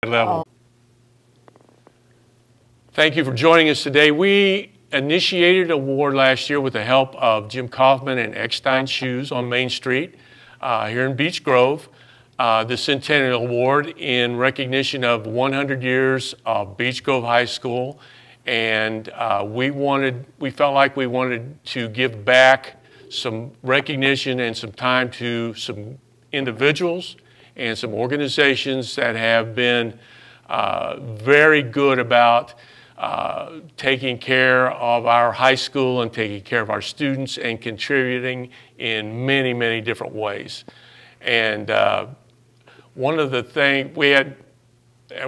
level. Thank you for joining us today. We initiated an award last year with the help of Jim Kaufman and Eckstein Shoes on Main Street here in Beech Grove. The Centennial Award in recognition of 100 years of Beech Grove High School. And we felt like we wanted to give back some recognition and some time to some individuals and some organizations that have been very good about taking care of our high school and taking care of our students and contributing in many, many different ways. And one of the things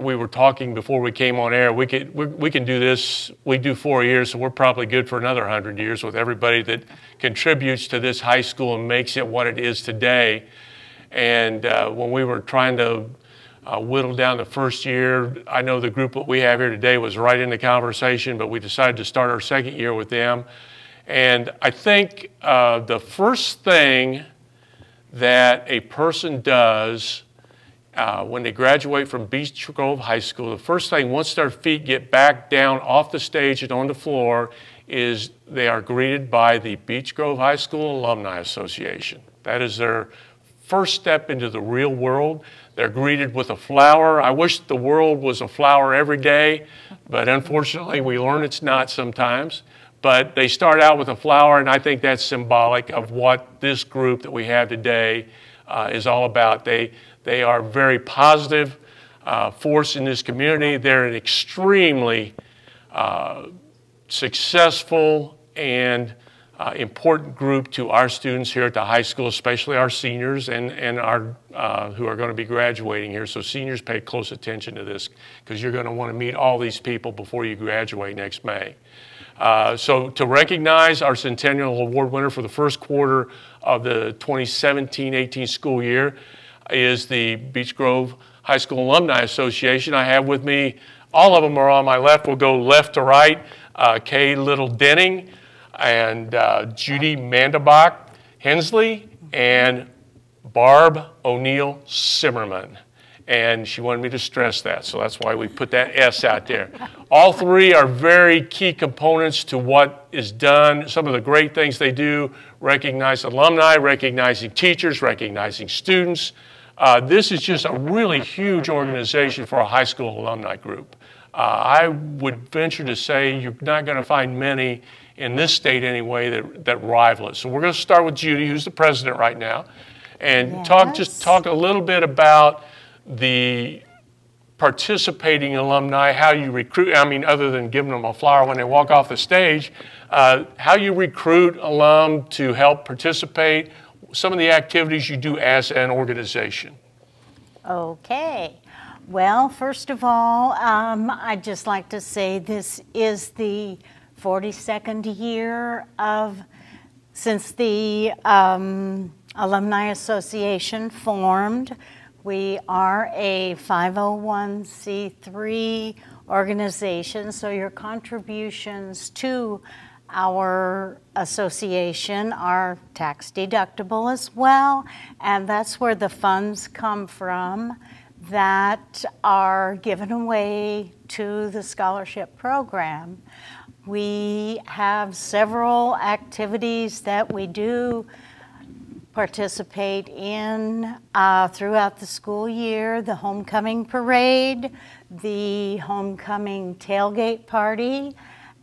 we were talking before we came on air, we can do this. We do 4 years, so we're probably good for another 100 years with everybody that contributes to this high school and makes it what it is today. And when we were trying to whittle down the first year, I know the group that we have here today was right in the conversation, but we decided to start our second year with them. And I think the first thing that a person does when they graduate from Beech Grove High School, the first thing, once their feet get back down off the stage and on the floor, is they are greeted by the Beech Grove High School Alumni Association. That is their first step into the real world. They're greeted with a flower. I wish the world was a flower every day, but unfortunately we learn it's not sometimes. But they start out with a flower, and I think that's symbolic of what this group that we have today is all about. They are a very positive force in this community. They're an extremely successful and important group to our students here at the high school, especially our seniors and our who are going to be graduating here. So seniors, pay close attention to this because you're going to want to meet all these people before you graduate next May. So to recognize our Centennial Award winner for the first quarter of the 2017-18 school year is the Beech Grove High School Alumni Association. I have with me, all of them are on my left. We'll go left to right. Kay Little Denning and Judy Mandabach Hensley and Barb O'Neill Simmerman. And she wanted me to stress that, so that's why we put that S out there. All three are very key components to what is done. Some of the great things they do: recognize alumni, recognizing teachers, recognizing students. This is just a really huge organization for a high school alumni group. I would venture to say you're not going to find many in this state anyway that rival it. So we're going to start with Judy, who's the president right now, and just talk a little bit about the participating alumni, how you recruit, I mean, other than giving them a flower when they walk off the stage, how you recruit alum to help participate, some of the activities you do as an organization. Okay. Well, first of all, I'd just like to say this is the 42nd year since the Alumni Association formed. We are a 501c3 organization, so your contributions to our association are tax deductible as well, and that's where the funds come from that are given away to the scholarship program. We have several activities that we do participate in throughout the school year: the homecoming parade, the homecoming tailgate party,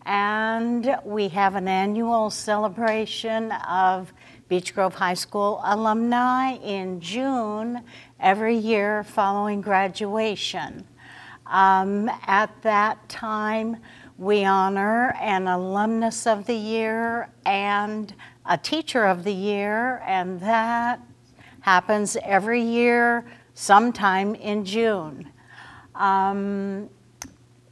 and we have an annual celebration of Beech Grove High School alumni in June every year following graduation. At that time, we honor an alumnus of the year and a teacher of the year, and that happens every year sometime in June.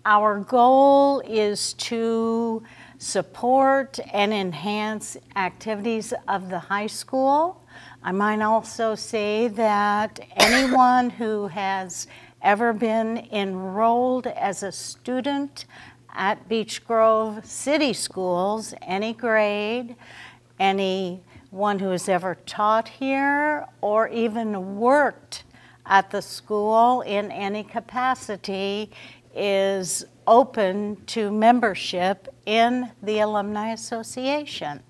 Our goal is to support and enhance activities of the high school. I might also say that anyone who has ever been enrolled as a student at Beech Grove City Schools, any grade, anyone who has ever taught here or even worked at the school in any capacity is open to membership in the Alumni Association.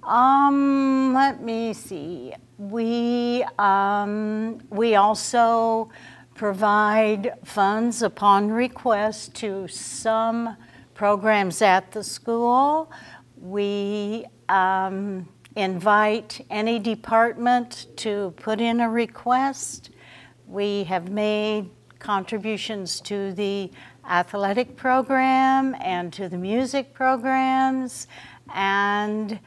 Let me see. We also provide funds upon request to some programs at the school. We invite any department to put in a request. We have made contributions to the athletic program and to the music programs, and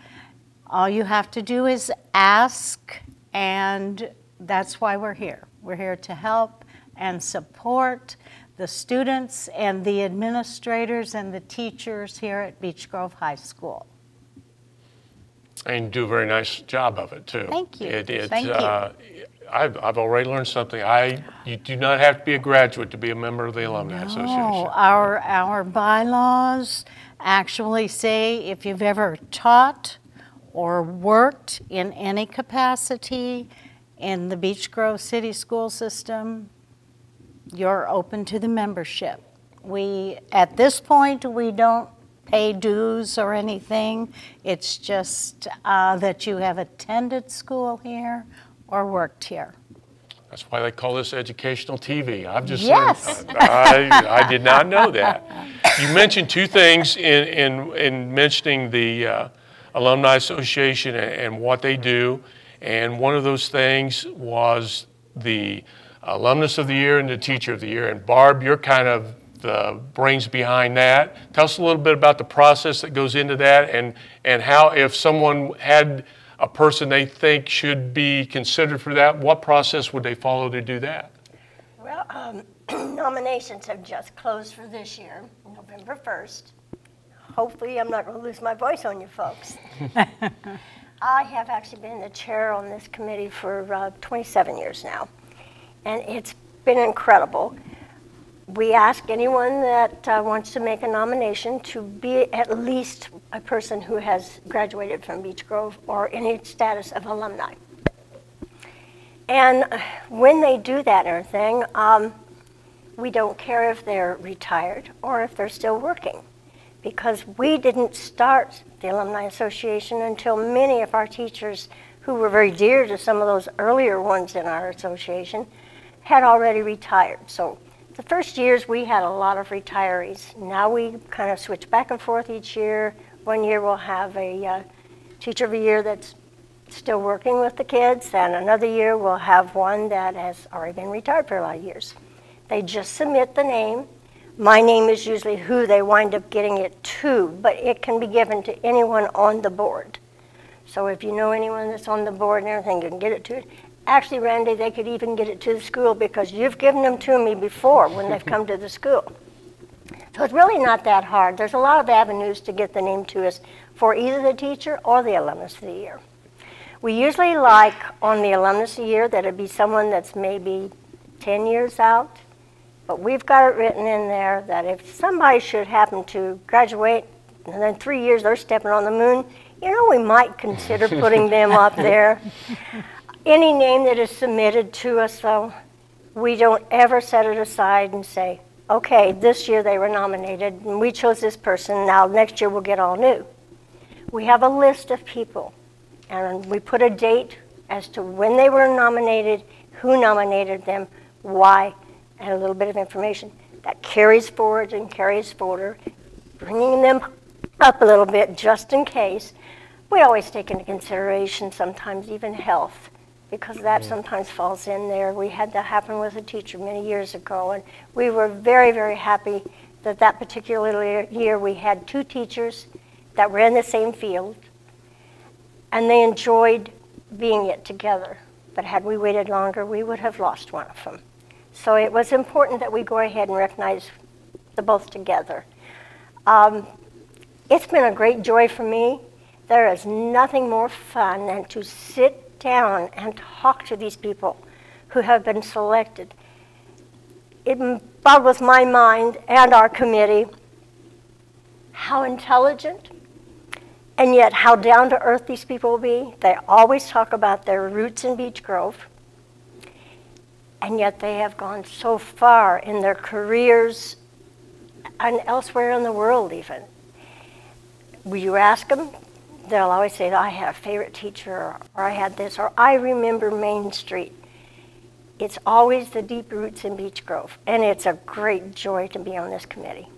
all you have to do is ask, and that's why we're here. We're here to help and support the students and the administrators and the teachers here at Beech Grove High School. And you do a very nice job of it, too. Thank you. Thank you. I've already learned something. You do not have to be a graduate to be a member of the Alumni Association. Our bylaws actually say if you've ever taught or worked in any capacity in the Beech Grove City School System, you're open to the membership. At this point, we don't pay dues or anything. It's just that you have attended school here or worked here. That's why they call this educational TV. I've just yes. learned. I did not know that. You mentioned two things in mentioning the Alumni Association and what they do, and one of those things was the Alumnus of the Year and the Teacher of the Year. And Barb, you're kind of the brains behind that. Tell us a little bit about the process that goes into that, and how, if someone had a person they think should be considered for that, what process would they follow to do that? Well, nominations have just closed for this year, November 1st. Hopefully I'm not going to lose my voice on you folks. I have actually been the chair on this committee for 27 years now, and it's been incredible. We ask anyone that wants to make a nomination to be at least a person who has graduated from Beech Grove or any status of alumni. And when they do that and everything, we don't care if they're retired or if they're still working, because we didn't start the Alumni Association until many of our teachers, who were very dear to some of those earlier ones in our association, had already retired. So the first years we had a lot of retirees. Now we kind of switch back and forth each year. One year we'll have a Teacher of the Year that's still working with the kids, and another year we'll have one that has already been retired for a lot of years. They just submit the name. My name is usually who they wind up getting it to, but it can be given to anyone on the board. So if you know anyone that's on the board and everything, you can get it to it. Actually, Randy, they could even get it to the school because you've given them to me before when they've come to the school. So it's really not that hard. There's a lot of avenues to get the name to us for either the teacher or the alumnus of the year. We usually like on the alumnus of the year that it'd be someone that's maybe 10 years out, but we've got it written in there that if somebody should happen to graduate and then 3 years they're stepping on the moon, you know, we might consider putting them up there. Any name that is submitted to us, though, we don't ever set it aside and say, okay, this year they were nominated and we chose this person, now next year we'll get all new. We have a list of people, and we put a date as to when they were nominated, who nominated them, why, and a little bit of information. That carries forward and carries forward, bringing them up a little bit just in case. We always take into consideration sometimes even health, because that sometimes falls in there. We had that happen with a teacher many years ago, and we were very, very happy that that particular year we had 2 teachers that were in the same field, and they enjoyed being it together. But had we waited longer, we would have lost one of them. So it was important that we go ahead and recognize the both together. It's been a great joy for me. There is nothing more fun than to sit down and talk to these people who have been selected. It boggles my mind and our committee how intelligent and yet how down to earth these people will be. They always talk about their roots in Beech Grove, and yet they have gone so far in their careers and elsewhere in the world even. Will you ask them? They'll always say, I had a favorite teacher, or I had this, or I remember Main Street. It's always the deep roots in Beech Grove, and it's a great joy to be on this committee.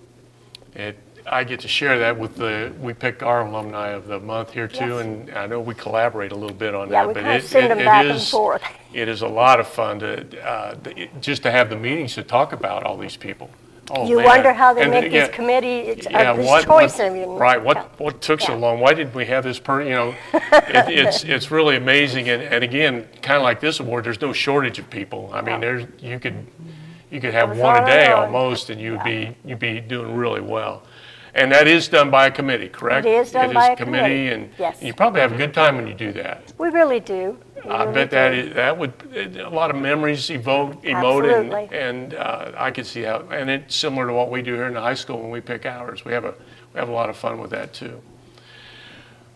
I get to share that with we pick our alumni of the month here too, Yes. and I know we collaborate a little bit on Yeah, that. we But kind of send them back and forth. It is a lot of fun just to have the meetings to talk about all these people. Oh, You man. wonder how they And make yeah, these committees, yeah, this choice. I mean, right, what took so yeah. long? Why didn't we have this it's really amazing. And again, kind of like this award, there's no shortage of people. I mean, you could have Goes one on a day and on. almost, and you'd be doing really well. And that is done by a committee, correct? It is done by a committee, and yes. you probably have a good time when you do that. We really do. We I really bet do. that would a lot of memories emote, Absolutely. and I could see how. And it's similar to what we do here in the high school when we pick ours. We have a lot of fun with that too.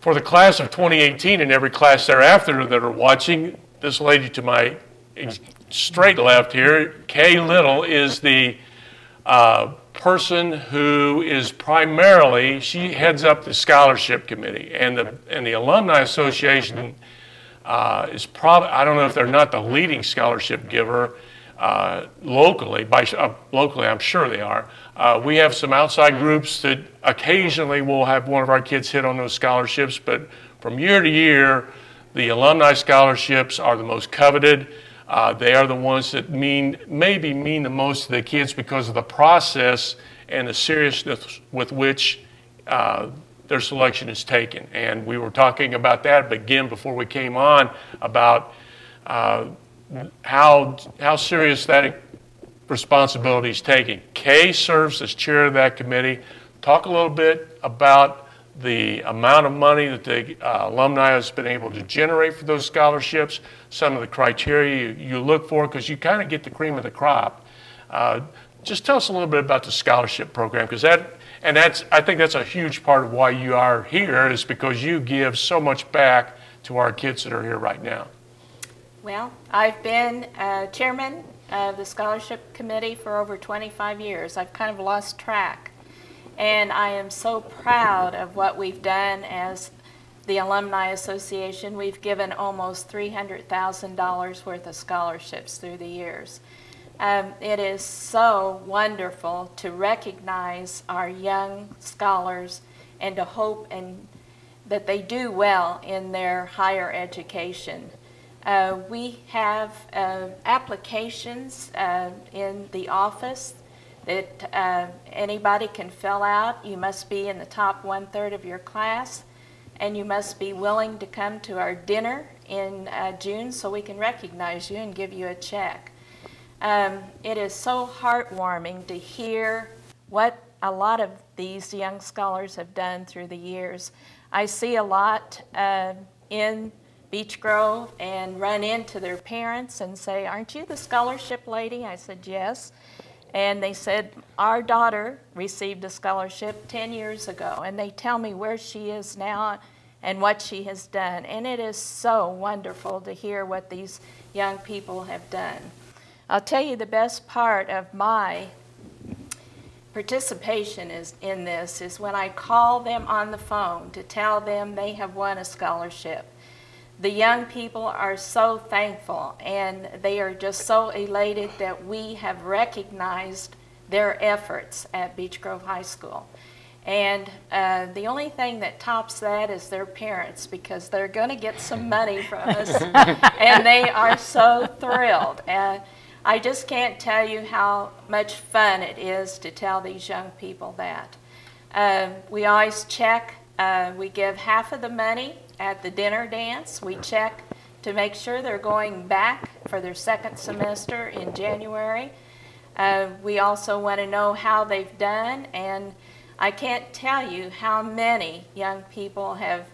For the class of 2018 and every class thereafter that are watching, this lady to my straight left here, Kay Little, is the person who is primarily, she heads up the scholarship committee, and the Alumni Association is probably, I don't know if they're not the leading scholarship giver locally. Locally, I'm sure they are. We have some outside groups that occasionally will have one of our kids hit on those scholarships, but from year to year, the alumni scholarships are the most coveted. They are the ones that maybe mean the most to the kids because of the process and the seriousness with which their selection is taken. And we were talking about that again before we came on about how serious that responsibility is taken. Kay serves as chair of that committee. Talk a little bit about the amount of money that the alumni has been able to generate for those scholarships, some of the criteria you look for, because you kind of get the cream of the crop. Just tell us a little bit about the scholarship program, because I think that's a huge part of why you are here, is because you give so much back to our kids that are here right now. Well, I've been chairman of the scholarship committee for over 25 years. I've kind of lost track. And I am so proud of what we've done as the Alumni Association. We've given almost $300,000 worth of scholarships through the years. It is so wonderful to recognize our young scholars and to hope that they do well in their higher education. We have applications in the office that anybody can fill out. You must be in the top 1/3 of your class, and you must be willing to come to our dinner in June so we can recognize you and give you a check. It is so heartwarming to hear what a lot of these young scholars have done through the years. I see a lot in Beech Grove and run into their parents and say, "Aren't you the scholarship lady?" I said, "Yes." And they said, "Our daughter received a scholarship 10 years ago." And they tell me where she is now and what she has done. And it is so wonderful to hear what these young people have done. I'll tell you the best part of my participation in this is when I call them on the phone to tell them they have won a scholarship. The young people are so thankful, and they are just so elated that we have recognized their efforts at Beech Grove High School. And the only thing that tops that is their parents, because they're going to get some money from us, and they are so thrilled. I just can't tell you how much fun it is to tell these young people that. We always check, we give half of the money at the dinner dance. We check to make sure they're going back for their second semester in January. We also want to know how they've done, and I can't tell you how many young people have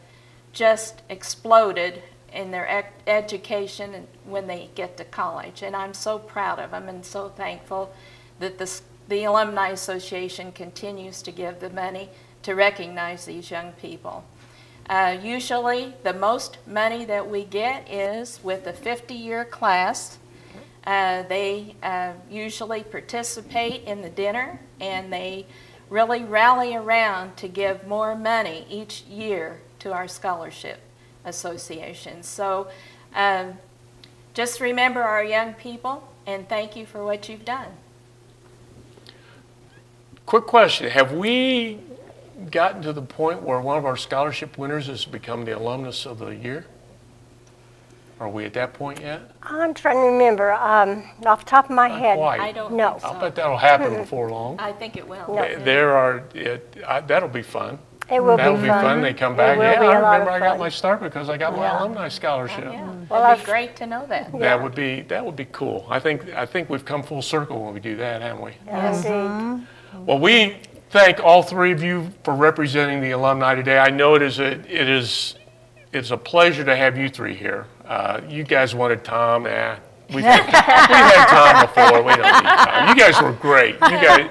just exploded in their education when they get to college. And I'm so proud of them and so thankful that the Alumni Association continues to give the money to recognize these young people. Usually the most money that we get is with the 50-year class. They usually participate in the dinner, and they really rally around to give more money each year to our scholarship association. So just remember our young people, and thank you for what you've done. Quick question. Have we gotten to the point where one of our scholarship winners has become the alumnus of the year? Are we at that point yet? I'm trying to remember. Off the top of my head, quite. I don't No. think so. I'll bet that'll happen before long. I think it will. No. There are, that'll be fun. it will That'll be be fun. fun. They come back, will yeah, be a I lot of remember I got fun. my start because I got my Yeah. alumni scholarship. Yeah, Well, that'd be I've- great to know that. That would be cool. I think we've come full circle when we do that, haven't we? Indeed. Well, we thank all three of you for representing the alumni today. I know it's a pleasure to have you three here. You guys wanted Tom. We've had Tom before. We don't need Tom. You guys were great. You guys,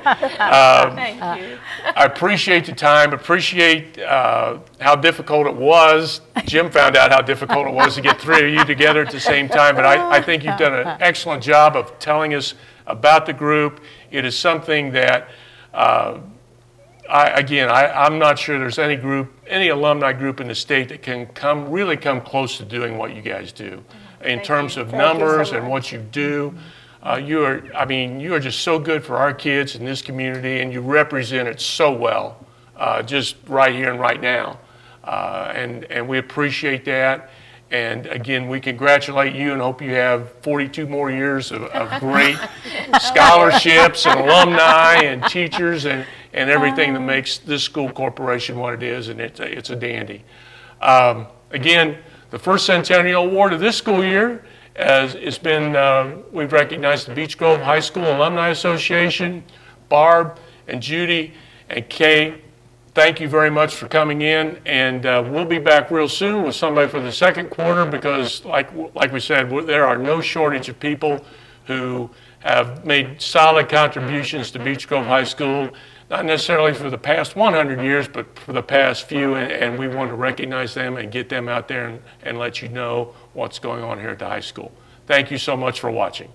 Thank you. I appreciate the time. Appreciate how difficult it was. Jim found out how difficult it was to get three of you together at the same time. But I think you've done an excellent job of telling us about the group. It is something that. I'm not sure there's any alumni group in the state that can really come close to doing what you guys do in terms of numbers and what you do. You are just so good for our kids in this community, and you represent it so well, just right here and right now. And we appreciate that. And again, we congratulate you and hope you have 42 more years of great scholarships and alumni and teachers and everything that makes this school corporation what it is, and it's a dandy. Again, the first Centennial Award of this school year we've recognized the Beech Grove High School Alumni Association. Barb and Judy and Kay, thank you very much for coming in, and we'll be back real soon with somebody for the second quarter because, like we said, there are no shortage of people who have made solid contributions to Beech Grove High School, not necessarily for the past 100 years, but for the past few, and we want to recognize them and get them out there and let you know what's going on here at the high school. Thank you so much for watching.